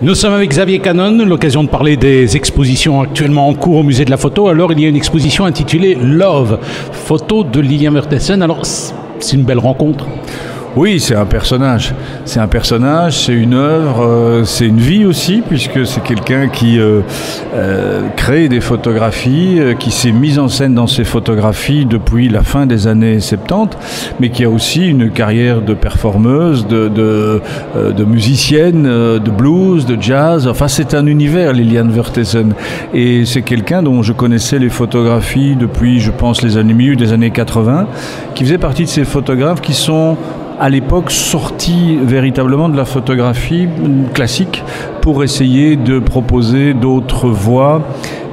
Nous sommes avec Xavier Cannon, l'occasion de parler des expositions actuellement en cours au musée de la photo. Alors il y a une exposition intitulée Love, photo de Lilian Vertessen. Alors c'est une belle rencontre. Oui, c'est un personnage. C'est un personnage, c'est une œuvre, c'est une vie aussi, puisque c'est quelqu'un qui crée des photographies, qui s'est mis en scène dans ses photographies depuis la fin des années 70, mais qui a aussi une carrière de performeuse, de musicienne, de blues, de jazz. Enfin, c'est un univers, Lilian Vertessen. Et c'est quelqu'un dont je connaissais les photographies depuis, je pense, milieu des années 80, qui faisait partie de ces photographes qui sont à l'époque sorti véritablement de la photographie classique pour essayer de proposer d'autres voies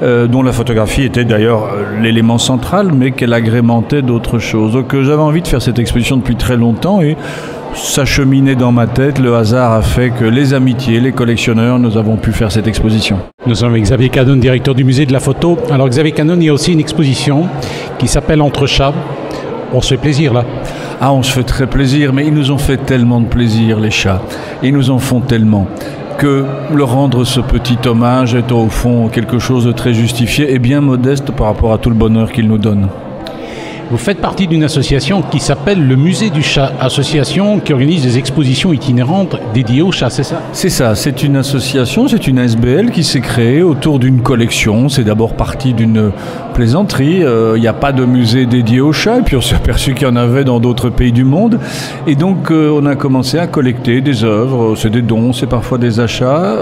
dont la photographie était d'ailleurs l'élément central, mais qu'elle agrémentait d'autres choses. Donc j'avais envie de faire cette exposition depuis très longtemps et ça cheminait dans ma tête. Le hasard a fait que les amitiés, les collectionneurs, nous avons pu faire cette exposition. Nous sommes avec Xavier Cannon, directeur du musée de la photo. Alors Xavier Cannon, il y a aussi une exposition qui s'appelle Entre chats. On se fait plaisir là. Ah, on se fait très plaisir, mais ils nous ont fait tellement de plaisir, les chats. Ils nous en font tellement que leur rendre ce petit hommage est au fond quelque chose de très justifié et bien modeste par rapport à tout le bonheur qu'ils nous donnent. Vous faites partie d'une association qui s'appelle le Musée du Chat, association qui organise des expositions itinérantes dédiées aux chats, c'est ça? C'est ça, c'est une association, c'est une ASBL qui s'est créée autour d'une collection. C'est d'abord parti d'une plaisanterie, il n'y a pas de musée dédié aux chats, et puis on s'est aperçu qu'il y en avait dans d'autres pays du monde. Et donc on a commencé à collecter des œuvres, c'est des dons, c'est parfois des achats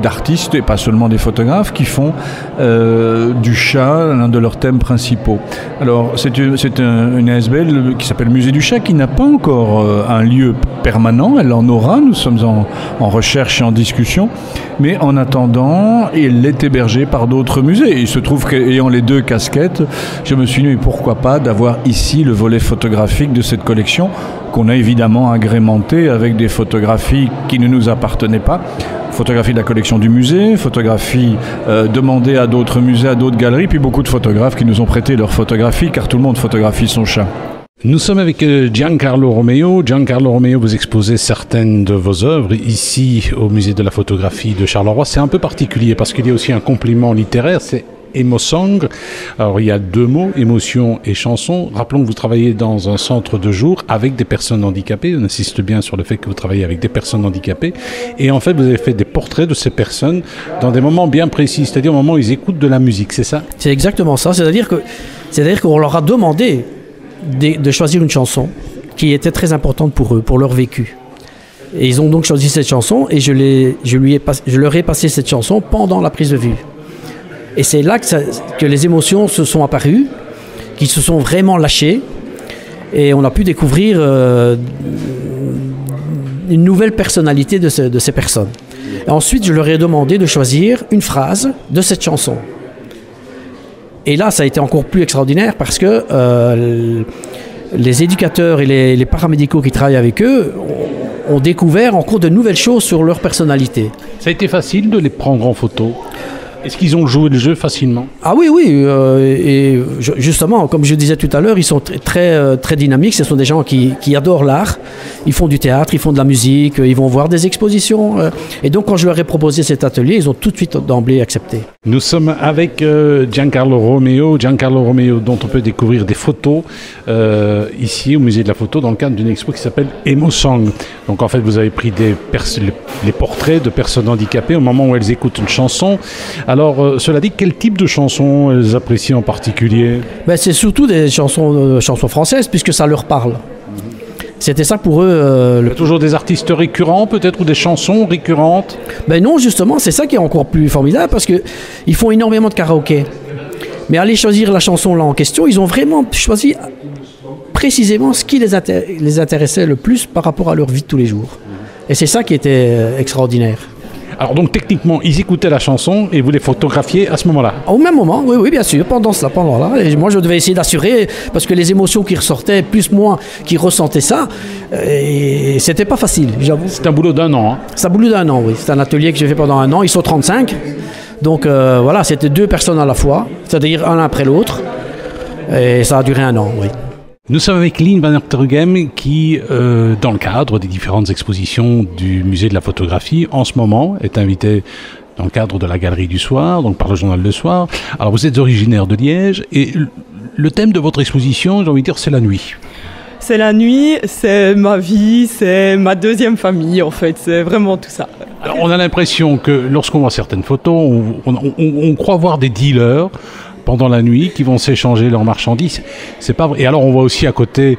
d'artistes, et pas seulement des photographes, qui font du chat l'un de leurs thèmes principaux. Alors c'est une ASBL qui s'appelle Musée du Chat, qui n'a pas encore un lieu permanent. Elle en aura, nous sommes en recherche et en discussion. Mais en attendant, elle est hébergée par d'autres musées. Et il se trouve qu'ayant les deux casquettes, je me suis dit, mais pourquoi pas d'avoir ici le volet photographique de cette collection, qu'on a évidemment agrémenté avec des photographies qui ne nous appartenaient pas. Photographie de la collection du musée, photographie demandée à d'autres musées, à d'autres galeries, puis beaucoup de photographes qui nous ont prêté leurs photographies, car tout le monde photographie son chat. Nous sommes avec Giancarlo Romeo. Giancarlo Romeo, vous exposez certaines de vos œuvres ici au musée de la photographie de Charleroi. C'est un peu particulier parce qu'il y a aussi un complément littéraire, c'est Emosong. Alors il y a deux mots, émotion et chanson. Rappelons que vous travaillez dans un centre de jour avec des personnes handicapées. On insiste bien sur le fait que vous travaillez avec des personnes handicapées. Et en fait, vous avez fait des portraits de ces personnes dans des moments bien précis, c'est-à-dire au moment où ils écoutent de la musique, c'est ça? C'est exactement ça. C'est-à-dire qu'on leur a demandé de choisir une chanson qui était très importante pour eux, pour leur vécu. Et ils ont donc choisi cette chanson et je leur ai passé cette chanson pendant la prise de vue. Et c'est là que les émotions se sont apparues, qui se sont vraiment lâchées, et on a pu découvrir une nouvelle personnalité de ces personnes. Et ensuite, je leur ai demandé de choisir une phrase de cette chanson. Et là, ça a été encore plus extraordinaire parce que les éducateurs et les paramédicaux qui travaillent avec eux ont découvert encore de nouvelles choses sur leur personnalité. Ça a été facile de les prendre en photo? Est-ce qu'ils ont joué le jeu facilement? Ah oui, et justement, comme je disais tout à l'heure, ils sont très dynamiques. Ce sont des gens qui adorent l'art. Ils font du théâtre, ils font de la musique, ils vont voir des expositions. Et donc, quand je leur ai proposé cet atelier, ils ont tout de suite d'emblée accepté. Nous sommes avec Giancarlo Romeo, dont on peut découvrir des photos ici au musée de la photo dans le cadre d'une expo qui s'appelle Emosong. Donc en fait, vous avez pris les portraits de personnes handicapées au moment où elles écoutent une chanson. Alors, cela dit, quel type de chansons elles apprécient en particulier? C'est surtout des chansons françaises, puisque ça leur parle. C'était ça pour eux. Il y a toujours des artistes récurrents, peut-être, ou des chansons récurrentes? Non, justement, c'est ça qui est encore plus formidable, parce qu'ils font énormément de karaoké. Mais aller choisir la chanson là en question, ils ont vraiment choisi précisément ce qui les intéressait le plus par rapport à leur vie de tous les jours. Et c'est ça qui était extraordinaire. Alors donc techniquement, ils écoutaient la chanson et vous les photographiez à ce moment-là? Au même moment, oui, bien sûr, pendant là. Et moi, je devais essayer d'assurer, parce que les émotions qui ressortaient, plus moins, qui ressentaient ça, et c'était pas facile, j'avoue. C'est un boulot d'1 an, hein? C'est un boulot d'1 an, oui. C'est un atelier que j'ai fait pendant 1 an. Ils sont 35. Donc voilà, c'était 2 personnes à la fois, c'est-à-dire un après l'autre. Et ça a duré 1 an, oui. Nous sommes avec Lien van Ertergem qui, dans le cadre des différentes expositions du musée de la photographie, en ce moment est invité dans le cadre de la Galerie du Soir, donc par le Journal Le Soir. Alors vous êtes originaire de Liège et le thème de votre exposition, j'ai envie de dire, c'est la nuit. C'est la nuit, c'est ma vie, c'est ma deuxième famille en fait, c'est vraiment tout ça. Alors, on a l'impression que lorsqu'on voit certaines photos, on croit voir des dealers pendant la nuit qui vont s'échanger leurs marchandises. C'est pas vrai. Et alors on voit aussi à côté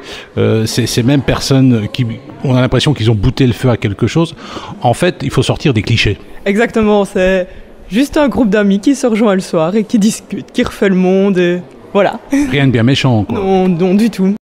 ces mêmes personnes qui, on a l'impression qu'ils ont bouté le feu à quelque chose. En fait, il faut sortir des clichés. Exactement, c'est juste un groupe d'amis qui se rejoint le soir et qui discute, qui refait le monde et voilà. Rien de bien méchant, quoi. Non, non du tout.